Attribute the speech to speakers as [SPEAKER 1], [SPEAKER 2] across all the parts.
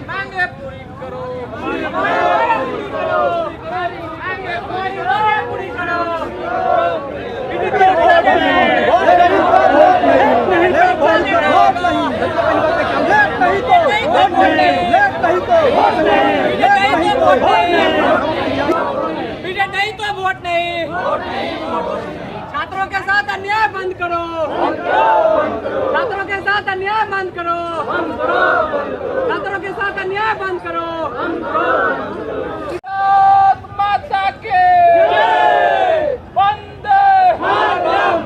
[SPEAKER 1] मांगे पूरी करो, पूरी करो। नहीं तो वोट नहीं। छात्रों के साथ अन्याय बंद करो, छात्रों के साथ अन्याय बंद करो, छात्रों के साथ अन्याय बंद करो। माता के वंदे मातरम।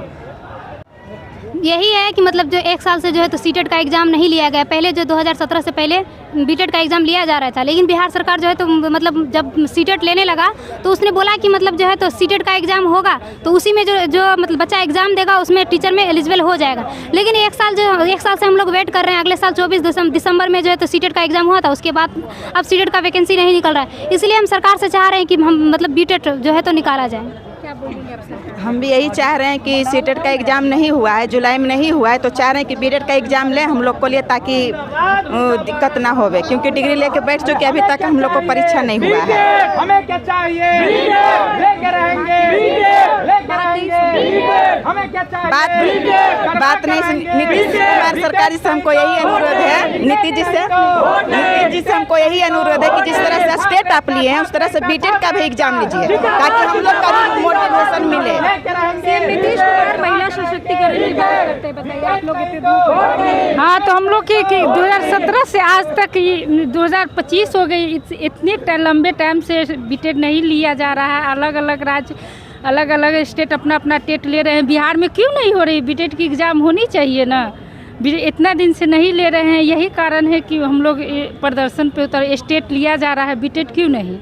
[SPEAKER 2] यही है कि मतलब जो एक साल से जो है तो सीटेट का एग्ज़ाम नहीं लिया गया। पहले जो 2017 से पहले बीटेट का एग्ज़ाम लिया जा रहा था, लेकिन बिहार सरकार जो है तो मतलब जब सीटेट लेने लगा तो उसने बोला कि मतलब जो है तो सीटेट का एग्ज़ाम होगा तो उसी में जो मतलब बच्चा एग्ज़ाम देगा उसमें टीचर में एलिजिबल हो जाएगा। लेकिन एक साल से हम लोग वेट कर रहे हैं। अगले साल 24 दिसंबर में जो है तो सीटेट का एग्ज़ाम हुआ था, उसके बाद अब सीटेट का वैकेंसी नहीं निकल रहा है। इसलिए हम सरकार से चाह रहे हैं कि हम मतलब बीटेट जो है तो निकाला जाए। क्या बोलेंगे आप सरकार?
[SPEAKER 3] हम भी यही चाह रहे हैं कि सीटेट का एग्ज़ाम नहीं हुआ है, जुलाई में नहीं हुआ है, तो चाह रहे हैं कि बीटेट का एग्ज़ाम लें हम लोग को लिए, ताकि दिक्कत ना होवे, क्योंकि डिग्री लेके बैठ चुके अभी तक हम लोग को परीक्षा नहीं हुआ है।
[SPEAKER 1] हमें क्या चाहिए? लेके रहेंगे, हमें क्या चाहिए?
[SPEAKER 3] बात नहीं। नीतीश कुमार सरकार से हमको यही अनुरोध है, नीतीश जी से हमको यही अनुरोध है कि जिस तरह से स्टेट आप लिए हैं उस तरह से बीटेट का भी एग्ज़ाम लीजिए, ताकि हम लोग का भी मोटिवेशन मिले।
[SPEAKER 2] सीएम नीतीश कुमार महिला सशक्तिकरण की बात करते हैं, बताइए आप लोग इतने दूर।
[SPEAKER 4] हाँ, तो हम लोग के 2017 से आज तक 2025 हो गई, इतने लंबे टाइम से बीटेट नहीं लिया जा रहा है। अलग अलग राज्य, अलग अलग स्टेट अपना अपना टेट ले रहे हैं। बिहार में क्यों नहीं हो रही? बीटेट की एग्ज़ाम होनी चाहिए ना। इतना दिन से नहीं ले रहे हैं, यही कारण है कि हम लोग प्रदर्शन पे उतर। स्टेट लिया जा रहा है, बीटेट क्यों नहीं?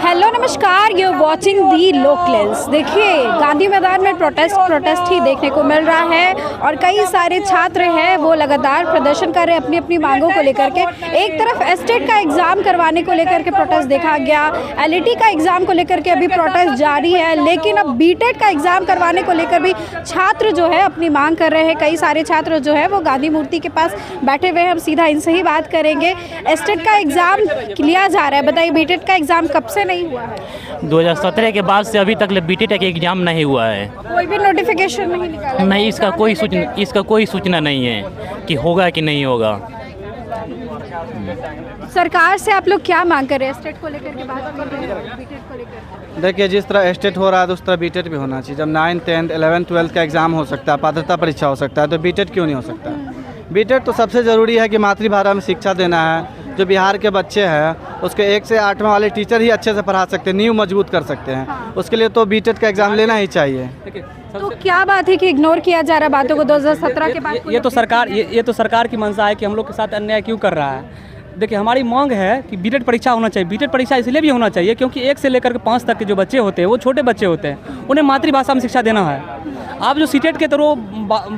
[SPEAKER 5] हेलो नमस्कार, यू वॉचिंग दी लोकल्स। देखिए गांधी मैदान में प्रोटेस्ट ही देखने को मिल रहा है और कई सारे छात्र हैं वो लगातार प्रदर्शन कर रहे हैं अपनी अपनी मांगों को लेकर के। एक तरफ एस्टेट का एग्ज़ाम करवाने को लेकर के प्रोटेस्ट देखा गया, एलईटी का एग्ज़ाम को लेकर के अभी प्रोटेस्ट जारी है, लेकिन अब बीटेट का एग्ज़ाम करवाने को लेकर भी छात्र जो है अपनी मांग कर रहे हैं। कई सारे छात्र जो है वो गांधी मूर्ति के पास बैठे हुए हैं। हम सीधा इनसे ही बात करेंगे। एस्टेट का एग्ज़ाम लिया जा रहा है, बताइए बीटेट का एग्ज़ाम कब से नहीं हुआ है?
[SPEAKER 6] 2017 के बाद से अभी तक बीटेट का एग्ज़ाम नहीं हुआ है।
[SPEAKER 5] कोई भी नोटिफिकेशन नहीं निकाला?
[SPEAKER 6] नहीं, इसका कोई सूचना नहीं है कि होगा कि नहीं होगा।
[SPEAKER 5] सरकार से आप लोग क्या मांग कर रहे हैं एस्टेट को लेकर के बात कर रहे हैं, बीटेट को लेकर?
[SPEAKER 7] देखिए, जिस तरह एस्टेट हो रहा है तो उस तरह बीटेट भी होना चाहिए। जब 9, 10, 11, 12 का एग्ज़ाम हो सकता है, पात्रता परीक्षा हो सकता है, तो बीटेट क्यों नहीं हो सकता? बीटेट तो सबसे ज़रूरी है कि मातृभाषा में शिक्षा देना है। जो बिहार के बच्चे हैं उसके 1 से 8 वाले टीचर ही अच्छे से पढ़ा सकते हैं, नींव मजबूत कर सकते हैं। उसके लिए तो बीटेट का एग्ज़ाम लेना ही चाहिए।
[SPEAKER 5] तो क्या बात है कि इग्नोर किया जा रहा है बातों को 2017 के बाद?
[SPEAKER 8] ये तो सरकार की मंशा है कि हम लोग के साथ अन्याय क्यों कर रहा है। देखिए, हमारी मांग है कि बीटेट परीक्षा होना चाहिए। बीटेट परीक्षा इसलिए भी होना चाहिए क्योंकि 1 से लेकर के 5 तक के जो बच्चे होते हैं वो छोटे बच्चे होते हैं, उन्हें मातृभाषा में शिक्षा देना है। आप जो सीटेट के थ्रू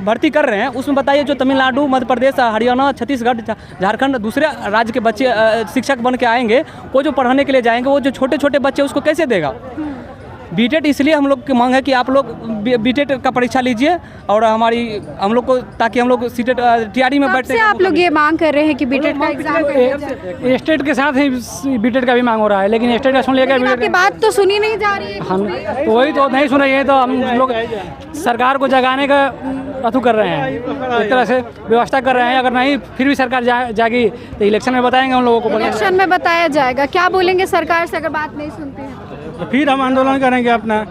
[SPEAKER 8] भर्ती कर रहे हैं उसमें बताइए जो तमिलनाडु, मध्य प्रदेश, हरियाणा, छत्तीसगढ़, झारखंड, दूसरे राज्य के बच्चे शिक्षक बन के आएंगे, वो जो पढ़ाने के लिए जाएंगे, वो जो छोटे छोटे बच्चे उसको कैसे देगा? बीटेट इसलिए हम लोग की मांग है कि आप लोग बीटेट का परीक्षा लीजिए और हम लोग को, ताकि हम लोग सीटेट तैयारी में बैठ सकें।
[SPEAKER 5] आप लोग ये मांग कर रहे हैं कि बीटेट का एग्जाम?
[SPEAKER 4] स्टेट के साथ ही बीटेट का भी मांग हो रहा है, लेकिन स्टेट का सुन लेकर
[SPEAKER 5] आपकी बात तो सुनी नहीं जा रही है।
[SPEAKER 4] हम वही तो नहीं सुन रहे हैं, तो हम लोग सरकार को जगाने का अथू कर रहे हैं, एक तरह से व्यवस्था कर रहे हैं। अगर नहीं फिर भी सरकार जागी तो इलेक्शन में बताएंगे हम लोगों को।
[SPEAKER 5] इलेक्शन में बताया जाएगा। क्या बोलेंगे सरकार से अगर बात नहीं सुनते हैं?
[SPEAKER 4] तो फिर हम आंदोलन करेंगे अपना।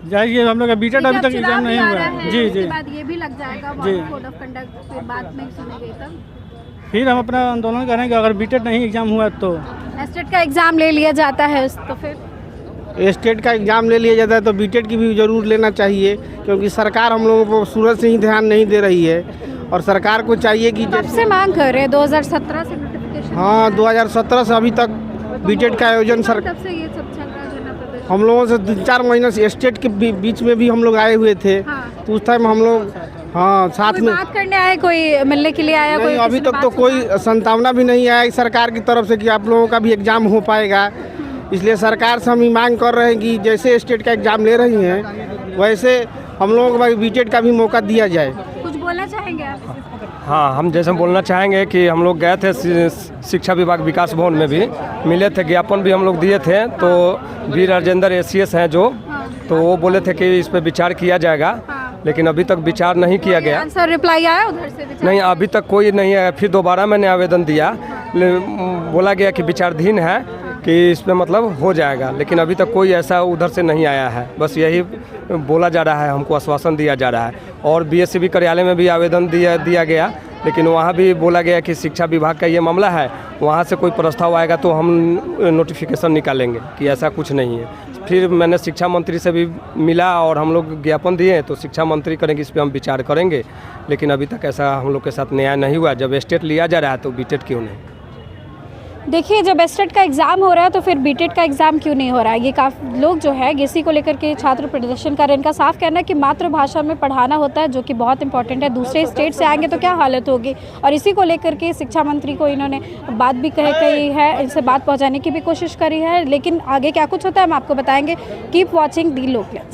[SPEAKER 4] जाइए, हम लोग का बीटेट अभी तक एग्जाम नहीं हुआ है। जी जी,
[SPEAKER 5] बाद ये भी लग जाएगा कोड ऑफ कंडक्ट, फिर बात नहीं सुनी गई तब
[SPEAKER 4] फिर हम अपना आंदोलन करेंगे। अगर बीटेट नहीं एग्जाम हुआ तो
[SPEAKER 5] एस्टेट का एग्जाम ले लिया जाता है, तो फिर
[SPEAKER 7] स्टेट का एग्ज़ाम ले लिया जाता है तो बीटेट की भी ज़रूर लेना चाहिए, क्योंकि सरकार हम लोगों को शुरू से ही ध्यान नहीं दे रही है। और सरकार को चाहिए कि
[SPEAKER 5] कब से मांग कर रहे हैं? 2017 से नोटिफिकेशन?
[SPEAKER 7] हाँ, 2017 से अभी तक बीटेट का आयोजन
[SPEAKER 5] तब से ये सब चल रहा है जनता प्रदर्शन।
[SPEAKER 7] हम लोगों से 2-4 महीने से स्टेट के बीच में भी हम लोग आए हुए थे। तो उस टाइम हम लोग साथ में
[SPEAKER 5] बात करने आए, कोई मिलने के लिए आया? कोई
[SPEAKER 7] अभी तक तो कोई संभावना भी नहीं आया सरकार की तरफ से कि आप लोगों का भी एग्ज़ाम हो पाएगा। इसलिए सरकार से हम ये मांग कर रहे हैं कि जैसे स्टेट का एग्ज़ाम ले रही हैं वैसे हम लोगों को बीटेट का भी मौका दिया जाए।
[SPEAKER 5] कुछ बोलना चाहेंगे आप?
[SPEAKER 9] हाँ, हम जैसे बोलना चाहेंगे कि हम लोग गए थे शिक्षा विभाग विकास भवन में भी मिले थे, ज्ञापन भी हम लोग दिए थे। तो वीर राजेंद्र ACS हैं जो, तो वो बोले थे कि इस पर विचार किया जाएगा, लेकिन अभी तक विचार नहीं किया गया।
[SPEAKER 5] आंसर रिप्लाई आया उधर से?
[SPEAKER 9] नहीं, अभी तक कोई नहीं आया। फिर दोबारा मैंने आवेदन दिया, बोला गया कि विचाराधीन है कि इस पर मतलब हो जाएगा, लेकिन अभी तक कोई ऐसा उधर से नहीं आया है। बस यही बोला जा रहा है, हमको आश्वासन दिया जा रहा है। और BSCB कार्यालय में भी आवेदन दिया गया, लेकिन वहाँ भी बोला गया कि शिक्षा विभाग का ये मामला है, वहाँ से कोई प्रस्ताव आएगा तो हम नोटिफिकेशन निकालेंगे, कि ऐसा कुछ नहीं है। फिर मैंने शिक्षा मंत्री से भी मिला और हम लोग ज्ञापन दिए, तो शिक्षा मंत्री करेंगे, इस पर हम विचार करेंगे। लेकिन अभी तक ऐसा हम लोग के साथ न्याय नहीं हुआ। जब स्टेट लिया जा रहा है तो बीटेट क्यों नहीं?
[SPEAKER 5] देखिए, जब स्टेट का एग्ज़ाम हो रहा है तो फिर बीटेट का एग्ज़ाम क्यों नहीं हो रहा है? ये काफ़ी लोग जो है इसी को लेकर के छात्र प्रदर्शन कर रहे हैं। इनका साफ कहना है कि मातृभाषा में पढ़ाना होता है, जो कि बहुत इंपॉर्टेंट है। दूसरे स्टेट से आएंगे तो क्या हालत होगी, और इसी को लेकर के शिक्षा मंत्री को इन्होंने बात भी कही है, इनसे बात पहुँचाने की भी कोशिश करी है। लेकिन आगे क्या कुछ होता है हम आपको बताएंगे। कीप वॉचिंग दी लोकल।